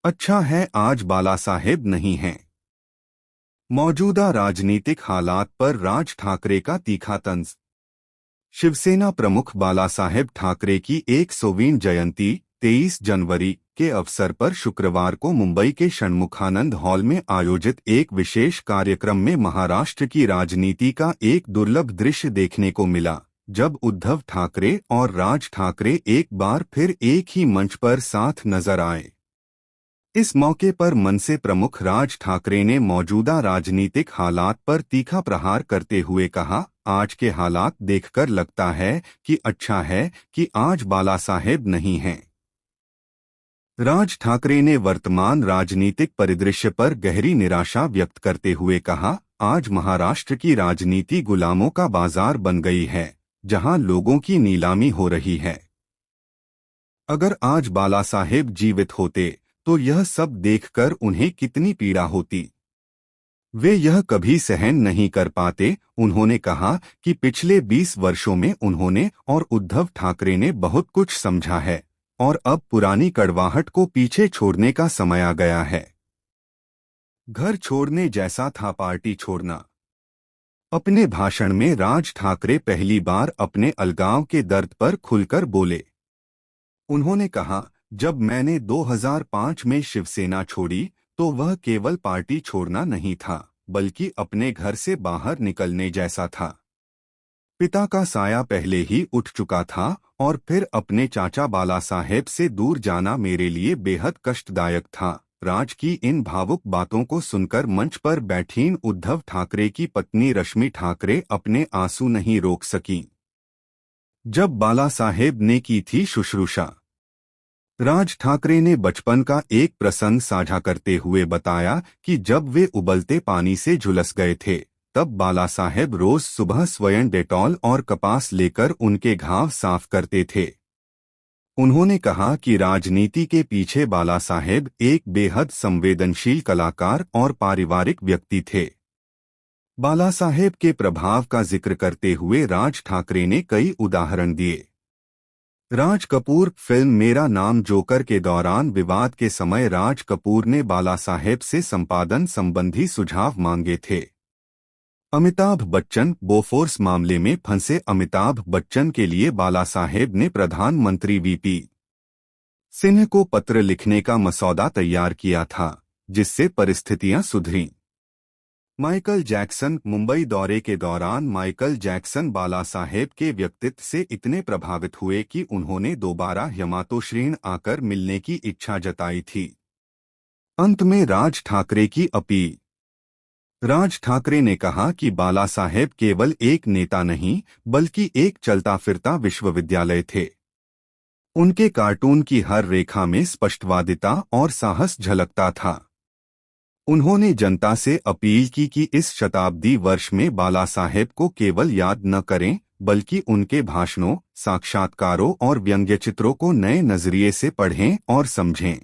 अच्छा है आज बालासाहेब नहीं हैं। मौजूदा राजनीतिक हालात पर राज ठाकरे का तीखा तंज। शिवसेना प्रमुख बालासाहेब ठाकरे की 100वीं जयंती 23 जनवरी के अवसर पर शुक्रवार को मुंबई के षणमुखानंद हॉल में आयोजित एक विशेष कार्यक्रम में महाराष्ट्र की राजनीति का एक दुर्लभ दृश्य देखने को मिला, जब उद्धव ठाकरे और राज ठाकरे एक बार फिर एक ही मंच पर साथ नजर आए। इस मौके पर मनसे प्रमुख राज ठाकरे ने मौजूदा राजनीतिक हालात पर तीखा प्रहार करते हुए कहा, आज के हालात देखकर लगता है कि अच्छा है कि आज बालासाहेब नहीं हैं। राज ठाकरे ने वर्तमान राजनीतिक परिदृश्य पर गहरी निराशा व्यक्त करते हुए कहा, आज महाराष्ट्र की राजनीति गुलामों का बाजार बन गई है, जहां लोगों की नीलामी हो रही है। अगर आज बालासाहेब जीवित होते तो यह सब देखकर उन्हें कितनी पीड़ा होती। वे यह कभी सहन नहीं कर पाते। उन्होंने कहा कि पिछले 20 वर्षों में उन्होंने और उद्धव ठाकरे ने बहुत कुछ समझा है और अब पुरानी कड़वाहट को पीछे छोड़ने का समय आ गया है। घर छोड़ने जैसा था पार्टी छोड़ना। अपने भाषण में राज ठाकरे पहली बार अपने अलगाव के दर्द पर खुलकर बोले। उन्होंने कहा, जब मैंने 2005 में शिवसेना छोड़ी तो वह केवल पार्टी छोड़ना नहीं था, बल्कि अपने घर से बाहर निकलने जैसा था। पिता का साया पहले ही उठ चुका था और फिर अपने चाचा बालासाहेब से दूर जाना मेरे लिए बेहद कष्टदायक था। राज की इन भावुक बातों को सुनकर मंच पर बैठी उद्धव ठाकरे की पत्नी रश्मि ठाकरे अपने आंसू नहीं रोक सकीं। जब बालासाहेब ने की थी शुश्रूषा। राज ठाकरे ने बचपन का एक प्रसंग साझा करते हुए बताया कि जब वे उबलते पानी से झुलस गए थे, तब बालासाहेब रोज सुबह स्वयं डेटॉल और कपास लेकर उनके घाव साफ करते थे। उन्होंने कहा कि राजनीति के पीछे बालासाहेब एक बेहद संवेदनशील कलाकार और पारिवारिक व्यक्ति थे। बालासाहेब के प्रभाव का जिक्र करते हुए राज ठाकरे ने कई उदाहरण दिए। राज कपूर फिल्म मेरा नाम जोकर के दौरान विवाद के समय राज कपूर ने बालासाहेब से संपादन संबंधी सुझाव मांगे थे। अमिताभ बच्चन बोफोर्स मामले में फंसे अमिताभ बच्चन के लिए बालासाहेब ने प्रधानमंत्री वीपी सिंह को पत्र लिखने का मसौदा तैयार किया था, जिससे परिस्थितियां सुधरीं। माइकल जैक्सन मुंबई दौरे के दौरान माइकल जैक्सन बालासाहेब के व्यक्तित्व से इतने प्रभावित हुए कि उन्होंने दोबारा यमातोश्रीण आकर मिलने की इच्छा जताई थी। अंत में राज ठाकरे की अपील। राज ठाकरे ने कहा कि बालासाहेब केवल एक नेता नहीं, बल्कि एक चलता फिरता विश्वविद्यालय थे। उनके कार्टून की हर रेखा में स्पष्टवादिता और साहस झलकता था। उन्होंने जनता से अपील की कि इस शताब्दी वर्ष में बालासाहेब को केवल याद न करें, बल्कि उनके भाषणों, साक्षात्कारों और व्यंग्यचित्रों को नए नजरिए से पढ़ें और समझें।